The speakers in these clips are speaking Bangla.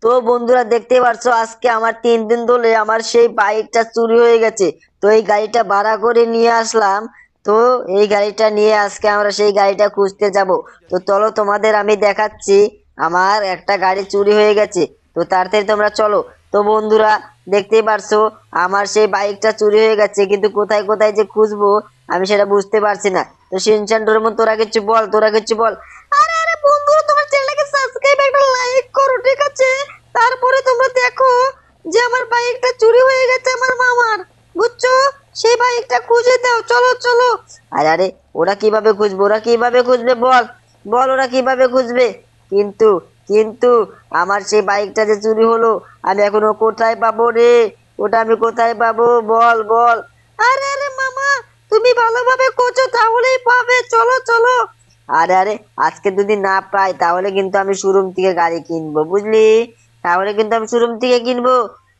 তো বন্ধুরা দেখতে পারছো আজকে আমার 3 দিন ধরে আমার সেই বাইকটা চুরি হয়ে গেছে। তো এই গাড়িটা ভাড়া করে নিয়ে আসলাম। তো এই গাড়িটা নিয়ে আজকে আমরা সেই গাড়িটা খুঁজতে যাব। তো চলো তোমাদের আমি দেখাচ্ছি। আমার একটা গাড়ি চুরি হয়ে গেছে। তো তাড়াতাড়ি তোমরা চলো। তো বন্ধুরা দেখতেই পারছো আমার সেই বাইকটা চুরি হয়ে গেছে, কিন্তু কোথায় কোথায় যে খুঁজবো আমি সেটা বুঝতে পারছি না। তো শিনচান ডোরেমন তোরা কিছু বল, তোরা কিছু বল। আরে আরে বন্ধুরা, তোমার চ্যানেলটাকে সাবস্ক্রাইব একটা লাইক করো, ঠিক আছে? তারপরে তোমরা দেখো যে আমার বাইকটা চুরি হয়ে গেছে আমার মামার, বুঝছো? সেই বাইকটা খুঁজে দাও, চলো চলো। আরে আরে, ওরা কিভাবে খুঁজবে, ওরা কিভাবে খুঁজবে বল, বল ওরা কিভাবে খুঁজবে? কিন্তু কিন্তু আমার সেই বাইকটা যে চুরি হলো, আমি এখনো কোথায় পাবো রে? ওটা আমি কোথায় পাবো, বল বল। আরে আরে মামা, তুমি ভালোভাবে খোঁজো তাহলেই পাবে, চলো চলো। আরে আরে, আজকে যদি না পাই তাহলে কিন্তু আমি শোরুম থেকে গাড়ি কিনবো, বুঝলি? তাহলে কিন্তু আমি শোরুম থেকে কিনবো।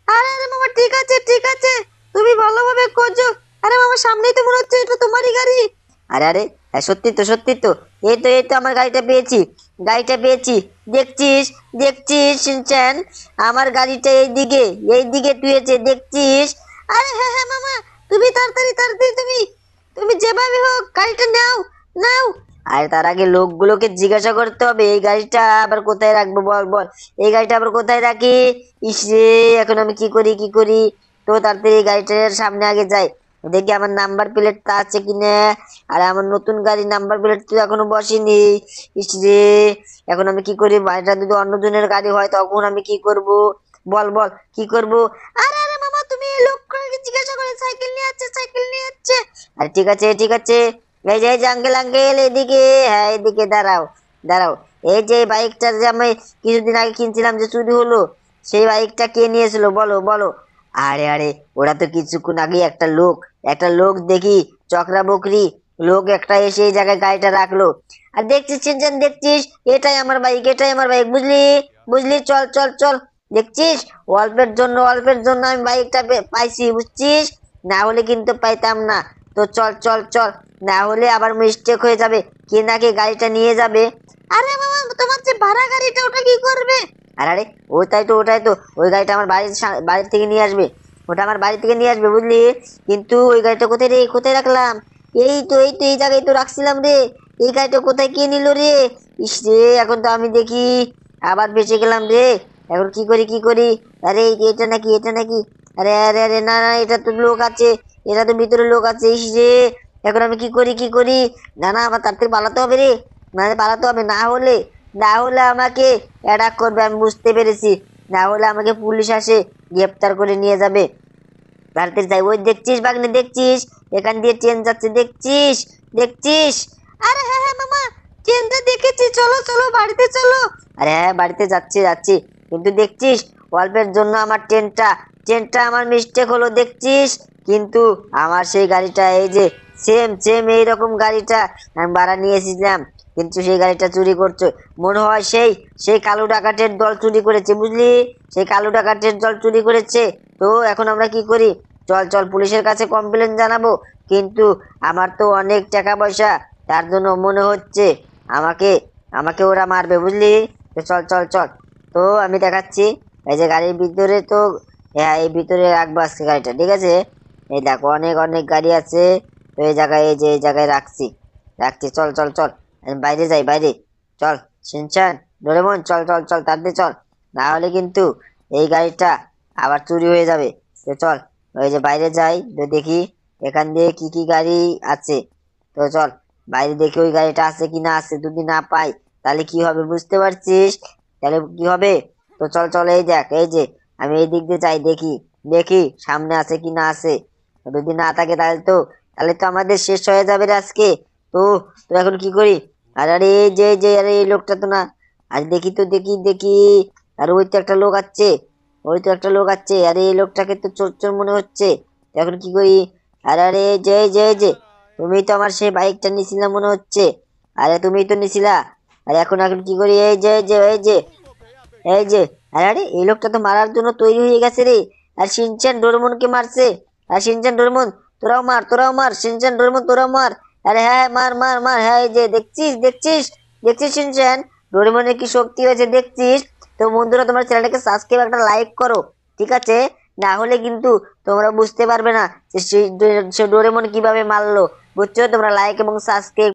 আরে আরে মামা, ঠিক আছে ঠিক আছে, তুমি ভালোভাবে খোঁজো। আরে মামা, সামনেই তো মনে হচ্ছে এটা তোমারই গাড়ি। আরে আরে, হ্যাঁ সত্যি তো সত্যি তো। এই তো আমার গাড়িটা পেয়েছি, গাড়িটা পেয়েছি। দেখছিস, দেখছিস শিনচ্যান, আমার গাড়িটা এইদিকে এইদিকে টুয়েছে, দেখছিস? আরে হ্যাঁ হ্যাঁ মামা, তুমি তাড়াতাড়ি তাড়াতাড়ি, তুমি তুমি যেভাবে হোক গাড়িটা নাও, নাও। আর তার আগে লোকগুলোকে জিজ্ঞাসা করতে হবে এই গাড়িটা আবার কোথায় রাখবো, বল বল। এই গাড়িটা আবার কোথায় রাখি? ইসরে, এখন আমি কি করি কি করি? তো তাড়াতাড়ি এই গাড়িটার সামনে আগে যাই, দেখি আমার নাম্বার প্লেটটা আছে কিনা। আর আমার নতুন গাড়ির নাম্বার প্লেট তো এখনো বসেনি। ইসরে, এখন আমি কি করি? এটা যদি অন্যজনের গাড়ি হয় তখন আমি কি করব? বল বল, কি করব? আরে আরে মামা, তুমি এই লোকটাকে জিজ্ঞাসা করে, সাইকেল নিয়ে যাচ্ছে, সাইকেল নিয়ে যাচ্ছে। আরে ঠিক আছে ঠিক আছে, এই যে আঙ্কেল আঙ্কেল, এদিকে, হ্যাঁ এদিকে দাঁড়াও, দাঁড়াও। এই যে বাইকটা যে আমি কিছুদিন আগে কিনছিলাম যে চুরি হলো, সেই বাইকটা কে নিয়েছিল বলো বলো। আরে আরে, ওরা তো কিছুক্ষণ আগে একটা লোক দেখি, চকরা বকরি লোক একটা এসে এই জায়গায় গাড়িটা রাখলো। আর দেখছিস চিনচান, দেখছিস? এটাই আমার বাইক, এটাই আমার বাইক, বুঝলি? বুঝলি, চল চল চল। দেখছিস, অল্পের জন্য আমি বাইকটা পাইছি, বুঝছিস? না হলে কিন্তু পাইতাম না। তো চল চল চল, না হলে আবার মিস্টেক হয়ে যাবে, কে নাকি গাড়িটা নিয়ে যাবে। আরে মামা, তোমার যে ভাড়া গাড়িটা ওটা কি করবে? আরে আরে, ওটাই তো ওই গাড়িটা আমার বাড়ি থেকে নিয়ে আসবে। ওটা আমার বাড়ি থেকে নিয়ে আসবে, বুঝলি? কিন্তু ওই গাড়িটা কোথায় রে, কোথায় রাখলাম? এই তো এই জায়গায় তো রাখছিলাম রে। এই গাড়িটা কোথায় কে নিল রে? ইস রে, এখন তো আমি দেখি আবার বেঁচে গেলাম রে। এখন কি করি কি করি? আরে এটা নাকি, এটা নাকি? আরে আরে আরে, না না, এটা তো লোক আছে, এটা তো ভিতরে লোক আছে। ইস রে, এখন আমি কি করি কি করি? না না, আমার তার থেকে পালাতে হবে রে। না পালাতে হবে, না হলে আমাকে অ্যাটাক করবে, আমি বুঝতে পেরেছি। না হলে আমাকে পুলিশ আসে গ্রেপ্তার করে নিয়ে যাবে। তাড়াতাড়ি যাই। ওই দেখছিস বাগনে, দেখছিস? এখান দিয়ে ট্রেন যাচ্ছে, দেখছিস? দেখছিস? আরে হ্যাঁ হ্যাঁ মামা, ট্রেনটা দেখেছি, চলো চলো বাড়িতে চলো। আরে হ্যাঁ, বাড়িতে যাচ্ছি যাচ্ছি। কিন্তু দেখছিস, অল্পের জন্য আমার ট্রেনটা আমার মিস্টেক হলো, দেখছিস? কিন্তু আমার সেই গাড়িটা, এই যে সেম সেম এইরকম গাড়িটা আমি ভাড়া নিয়ে এসেছিলাম, কিন্তু সেই গাড়িটা চুরি করছে। মনে হয় সেই সেই কালো ডাকাতের দল চুরি করেছে, বুঝলি? সেই কালো ডাকাতের দল চুরি করেছে। তো এখন আমরা কি করি? চল চল, পুলিশের কাছে কমপ্লেন জানাবো। কিন্তু আমার তো অনেক টাকা পয়সা, তার জন্য মনে হচ্ছে আমাকে আমাকে ওরা মারবে, বুঝলি? তো চল চল চল। তো আমি দেখাচ্ছি, এই যে গাড়ির ভিতরে তো, হ্যাঁ এই ভিতরে রাখবো আজকে গাড়িটা, ঠিক আছে? এই দেখো অনেক অনেক গাড়ি আছে। তো এই জায়গায়, এই যে এই জায়গায় রাখছি, রাখছি। চল চল চল, আমি বাইরে যাই, বাইরে। চল শিনচান, ডোরেমন, চল চল চল, তাড়াতাড়ি চল। না হলে কিন্তু এই গাড়িটা আবার চুরি হয়ে যাবে। তো চল, ওই যে বাইরে যাই, তো দেখি এখান দিয়ে কি কি গাড়ি আছে। তো চল বাইরে দেখি ওই গাড়িটা আছে কি না আছে, যদি না পাই তাহলে কি হবে বুঝতে পারছিস? তাহলে কি হবে? তো চল চল, এই দেখ, এই যে আমি এই দিক দিয়ে যাই, দেখি দেখি সামনে আছে কি না আছে। যদি না থাকে তাহলে তো আমাদের শেষ হয়ে যাবে রে আজকে। তো তো এখন কি করি? আরে আরে, এই যে আরে এই লোকটা তো না। আরে দেখি তো, দেখি দেখি। আর ওই তো একটা লোক আছে, ওই তো একটা লোক আছে। আরে এই লোকটাকে তো চোর চোর মনে হচ্ছে। তো এখন কি করি? আরে আরে, এই যে তুমি তো আমার সেই বাইকটা নিছিলা মনে হচ্ছে। আরে তুমি তো নিছিলা। আর এখন এখন কি করি? এই যে আরে আরে, এই লোকটা তো মারার জন্য তৈরি হয়ে গেছে রে। আর শিনচান ডোরেমনকে মারছে। আর শিনচান ডোরেমন, তোরাও মার, তোরাও মার, শিনচান ডোরেমন তোরাও মার। আরে হ্যাঁ, মার মার মার, হ্যাঁ এই যে দেখছিস দেখছিস, দেখছিস শিনচান ডোরেমনের কি শক্তি হয়েছে, দেখছিস? তো বন্ধুরা তোমরা চ্যানেলটাকে সাবস্ক্রাইব একটা লাইক করো, ঠিক আছে? না হলে কিন্তু তোমরা বুঝতে পারবে না যে সে ডোরেমন কিভাবে মারলো, বুঝছো? তোমরা লাইক এবং সাবস্ক্রাইব